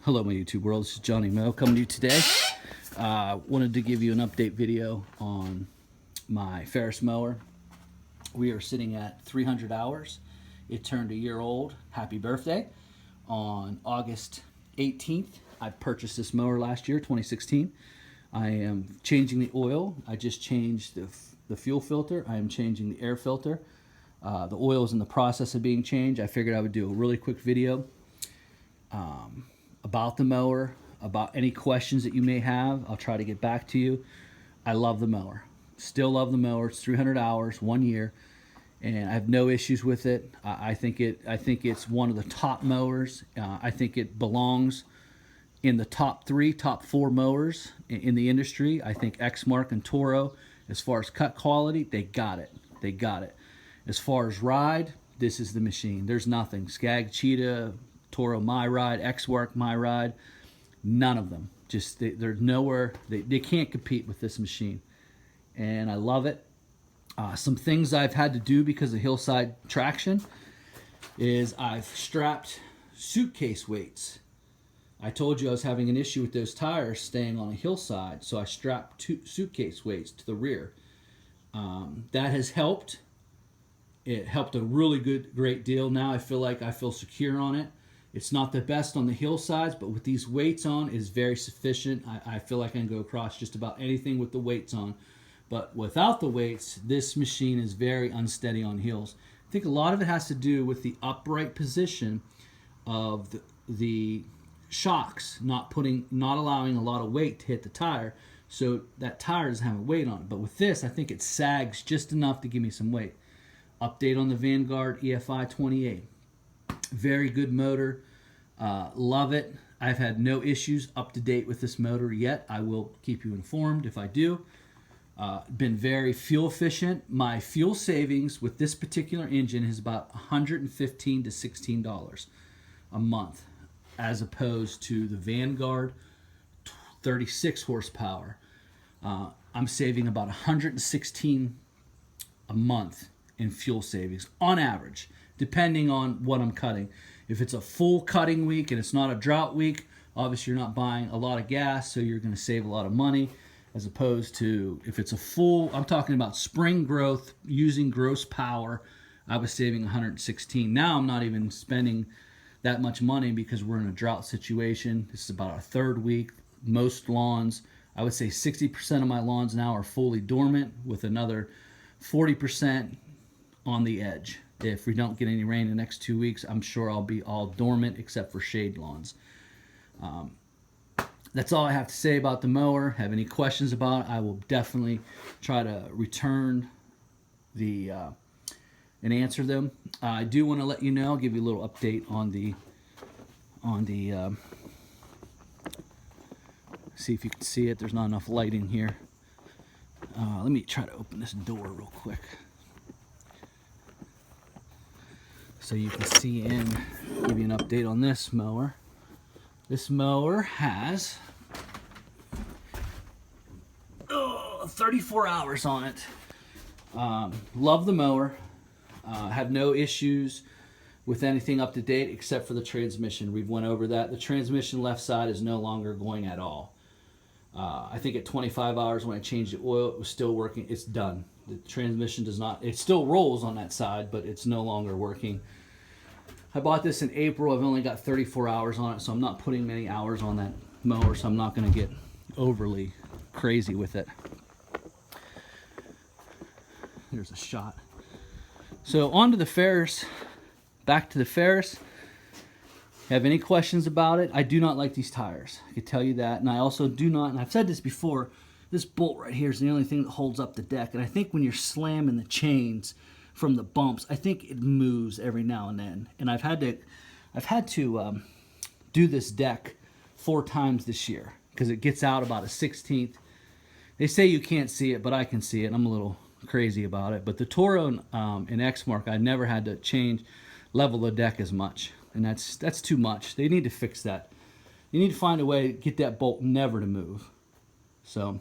Hello my YouTube world, this is Johnny Moe coming to you today. Wanted to give you an update video on my Ferris mower. We are sitting at 300 hours. It turned a year old. Happy birthday. On August 18th, I purchased this mower last year, 2016. I am changing the oil. I just changed the fuel filter. I am changing the air filter. The oil is in the process of being changed. I figured I would do a really quick video about the mower, about any questions that you may have. I'll try to get back to you. I love the mower. Still love the mower. It's 300 hours, 1 year, and I have no issues with it. I think it's one of the top mowers. I think it belongs in the top 4 mowers in the industry. I think Exmark and Toro, as far as cut quality, they got it. They got it. As far as ride, this is the machine. There's nothing. Skag, Cheetah, Toro, my ride. Exmark, my ride. None of them. Just they're nowhere. They can't compete with this machine, and I love it. Some things I've had to do because of hillside traction is I've strapped suitcase weights. I told you I was having an issue with those tires staying on a hillside, so I strapped 2 suitcase weights to the rear. That has helped. It helped a really great deal. Now I feel secure on it. It's not the best on the hillsides, but with these weights on, is very sufficient. I feel like I can go across just about anything with the weights on. But without the weights, this machine is very unsteady on hills. I think a lot of it has to do with the upright position of the shocks, not allowing a lot of weight to hit the tire, so that tire doesn't have a weight on it. But with this, I think it sags just enough to give me some weight. Update on the Vanguard EFI 28. Very good motor. Love it. I've had no issues up to date with this motor yet. I will keep you informed if I do. Been very fuel efficient. My fuel savings with this particular engine is about $115 to $16 a month, as opposed to the Vanguard 36 horsepower. I'm saving about $116 a month in fuel savings on average, depending on what I'm cutting. If it's a full cutting week and it's not a drought week, obviously you're not buying a lot of gas, so you're going to save a lot of money, as opposed to if it's a full, I'm talking about spring growth using gross power, I was saving 116. Now I'm not even spending that much money because we're in a drought situation. This is about our 3rd week. Most lawns, I would say 60% of my lawns now are fully dormant, with another 40% on the edge. If we don't get any rain in the next 2 weeks, I'm sure I'll be all dormant except for shade lawns. That's all I have to say about the mower. Have any questions about it, I will definitely try to return and answer them. I do want to let you know, I'll give you a little update on the see if you can see it. There's not enough light in here. Let me try to open this door real quick so you can see in, give you an update on this mower. This mower has 34 hours on it. Love the mower. Have no issues with anything up to date except for the transmission. We've went over that. The transmission left side is no longer going at all. I think at 25 hours when I changed the oil, it was still working. It's done. The transmission does not, it still rolls on that side, but it's no longer working. I bought this in April. I've only got 34 hours on it, so I'm not putting many hours on that mower, so I'm not going to get overly crazy with it. There's a shot. So on to the Ferris. Back to the Ferris. Have any questions about it? I do not like these tires. I can tell you that. And I also do not, and I've said this before, this bolt right here is the only thing that holds up the deck. And I think when you're slamming the chains from the bumps, I think it moves every now and then. And I've had to do this deck 4 times this year because it gets out about a 16th. They say you can't see it, but I can see it. I'm a little crazy about it. But the Toro and Exmark, I never had to level the deck as much. And that's too much. They need to fix that. You need to find a way to get that bolt never to move. So,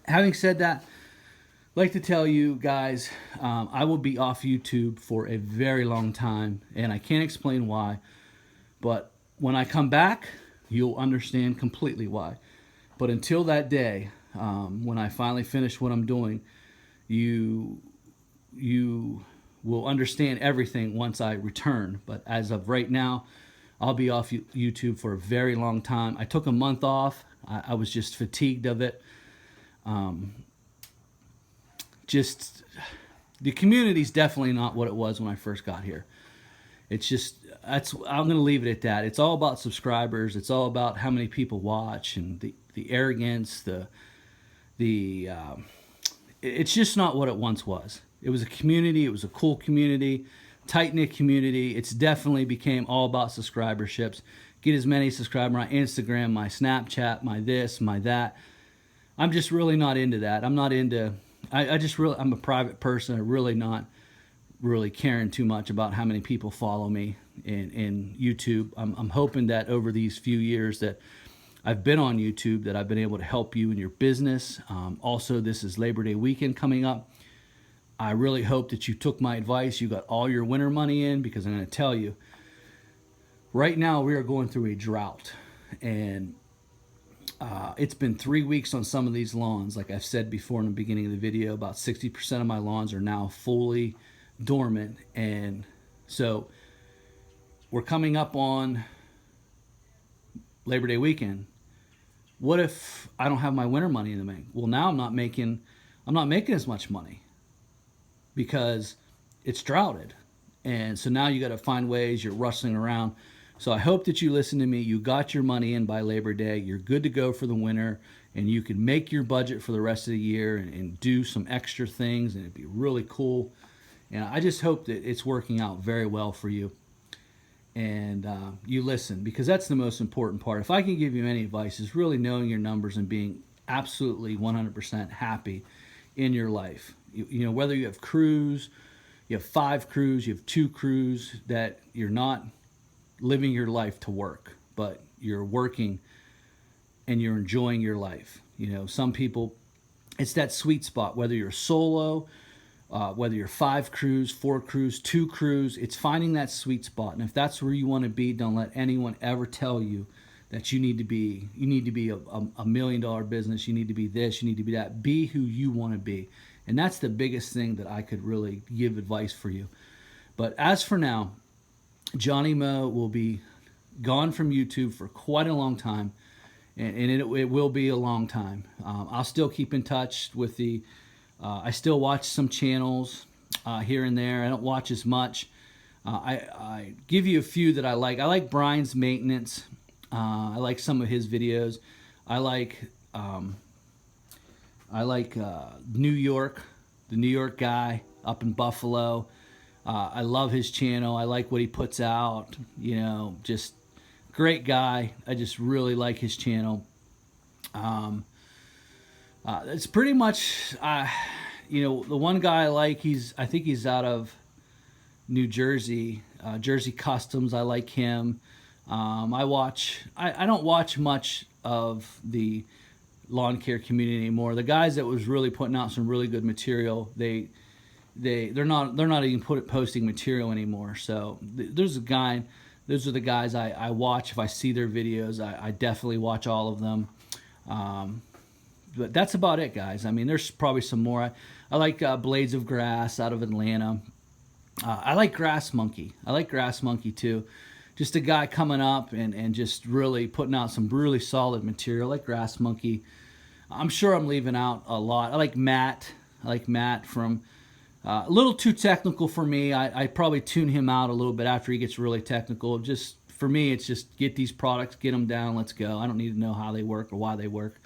having said that, I'd like to tell you guys, I will be off YouTube for a very long time, and I can't explain why. But when I come back, You'll understand completely why. But until that day, when I finally finish what I'm doing, you will understand everything once I return. But as of right now, I'll be off YouTube for a very long time. I took a month off. I was just fatigued of it. Just the community's definitely not what it was when I first got here. It's just I'm going to leave it at that. It's all about subscribers. It's all about how many people watch and the arrogance. It's just not what it once was. It was a community. It was a cool community, tight knit community. It's definitely became all about subscriberships. Get as many subscribers on Instagram, my Snapchat, my this, my that. I'm just really not into that. I'm not into. I'm a private person. I'm really not really caring too much about how many people follow me in YouTube. I'm hoping that over these few years that I've been on YouTube, that I've been able to help you in your business. Also, this is Labor Day weekend coming up. I really hope that you took my advice. You got all your winter money in, because I'm going to tell you, right now we are going through a drought, and it's been 3 weeks on some of these lawns. Like I've said before in the beginning of the video, about 60% of my lawns are now fully dormant. And so we're coming up on Labor Day weekend. What if I don't have my winter money in the bank? Well, now I'm not making as much money because it's droughted. And so now you got to find ways. You're rustling around. So I hope that you listen to me. You got your money in by Labor Day. You're good to go for the winter, and you can make your budget for the rest of the year and do some extra things, and it'd be really cool. And I just hope that it's working out very well for you. And you listen, because that's the most important part. If I can give you any advice, is really knowing your numbers and being absolutely 100% happy in your life. You know, whether you have crews, you have 5 crews, you have 2 crews, that you're not living your life to work, but you're working and you're enjoying your life. You know, some people, it's that sweet spot, whether you're solo, whether you're 5 crews, 4 crews, 2 crews, it's finding that sweet spot. And if that's where you want to be, don't let anyone ever tell you that you need to be a $1 million business. You need to be this, you need to be that. Be who you want to be. And that's the biggest thing that I could really give advice for you. But as for now, Johnny Mo will be gone from YouTube for quite a long time. And it will be a long time. I'll still keep in touch with the... I still watch some channels here and there. I don't watch as much. I give you a few that I like. I like Brian's Maintenance. I like some of his videos. I like New York, the New York guy up in Buffalo. I love his channel. I like what he puts out. You know, just great guy. I just really like his channel. It's pretty much, you know, the one guy I like, I think he's out of New Jersey, Jersey Customs. I like him. I don't watch much of the lawn care community anymore. The guys that was really putting out some really good material, they're not even posting material anymore. So those are the guys I watch. If I see their videos, I definitely watch all of them. But that's about it, guys. I mean, there's probably some more. I like Blades of Grass out of Atlanta. I like Grass Monkey. I like Grass Monkey too. Just a guy coming up and just really putting out some really solid material. I like Grass Monkey. I'm sure I'm leaving out a lot. I like Matt. From a little too technical for me. I probably tune him out a little bit after he gets really technical. Just for me, it's just get these products, get them down, let's go. I don't need to know how they work or why they work.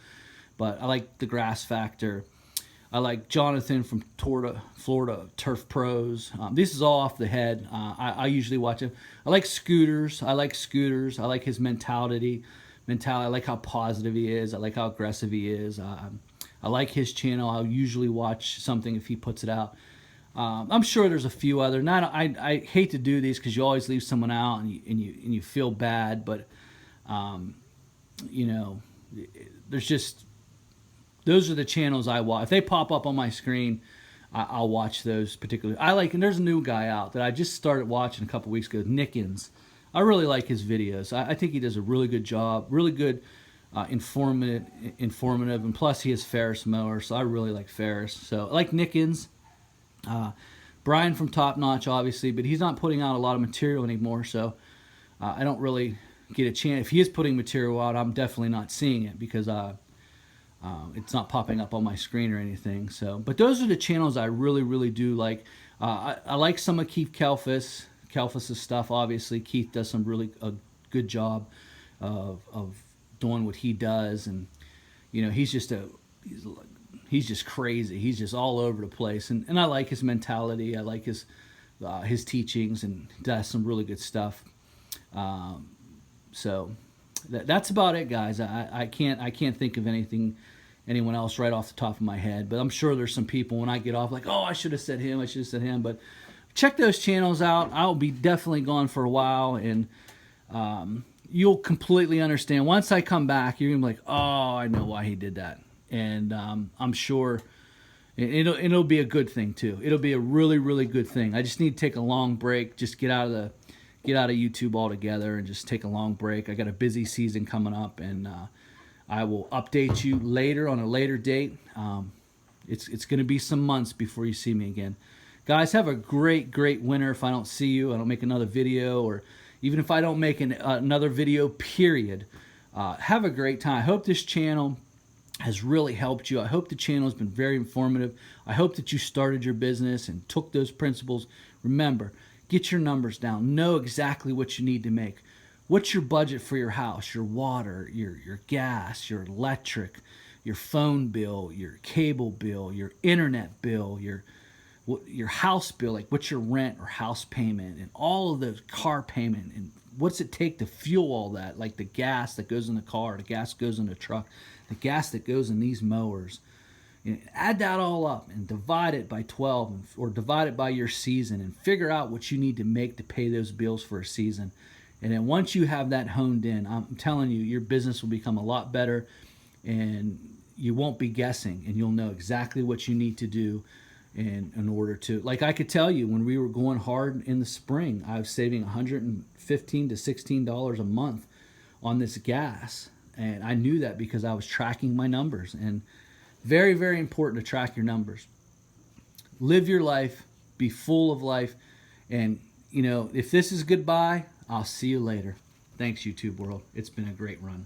But I like the Grass Factor. I like Jonathan from Florida Turf Pros. This is all off the head. I usually watch him. I like Scooters. I like his mentality. I like how positive he is. I like how aggressive he is. I like his channel. I'll usually watch something if he puts it out. I'm sure there's a few other. I hate to do these because you always leave someone out and you feel bad. But you know, there's just... Those are the channels I watch. If they pop up on my screen, I'll watch those particularly. And there's a new guy out that I just started watching a couple weeks ago, Nickens. I really like his videos. I think he does a really good job, really good, informative, and plus he has Ferris mower, so I really like Ferris. So I like Nickens, Brian from Top Notch, obviously, but he's not putting out a lot of material anymore, so I don't really get a chance. If he is putting material out, I'm definitely not seeing it because it's not popping up on my screen or anything. So, but those are the channels I really, really do like. I like some of Keith Kalfas's stuff. Obviously, Keith does some really a good job of doing what he does, and he's just crazy. He's just all over the place, and I like his mentality. I like his teachings, and does some really good stuff. So that's about it, guys. I can't think of anyone else right off the top of my head, but I'm sure there's some people when I get off like, oh, I should have said him. But check those channels out. I'll be definitely gone for a while, and you'll completely understand once I come back. You're gonna be like, oh, I know why he did that, and I'm sure it'll be a good thing too. It'll be a really, really good thing. I just need to take a long break, just get out of YouTube altogether and just take a long break. I got a busy season coming up, and I will update you later on a later date. It's going to be some months before you see me again. Guys, have a great winter. If I don't see you, I don't make another video, or even if I don't make another video, period, have a great time. I hope this channel has really helped you. I hope the channel has been very informative. I hope that you started your business and took those principles. Remember, get your numbers down. Know exactly what you need to make. What's your budget for your house, your water, your gas, your electric, your phone bill, your cable bill, your internet bill, your house bill, like what's your rent or house payment, and all of those, car payment, and what's it take to fuel all that, like the gas that goes in the car, the gas goes in the truck, the gas that goes in these mowers. Add that all up and divide it by 12, or divide it by your season, and figure out what you need to make to pay those bills for a season. And then once you have that honed in, I'm telling you, your business will become a lot better, and you won't be guessing, and you'll know exactly what you need to do in order to, like I could tell you, when we were going hard in the spring, I was saving $115 to $16 a month on this gas. And I knew that because I was tracking my numbers. And very, very important to track your numbers. Live your life, be full of life, and if this is goodbye, I'll see you later. Thanks, YouTube world. It's been a great run.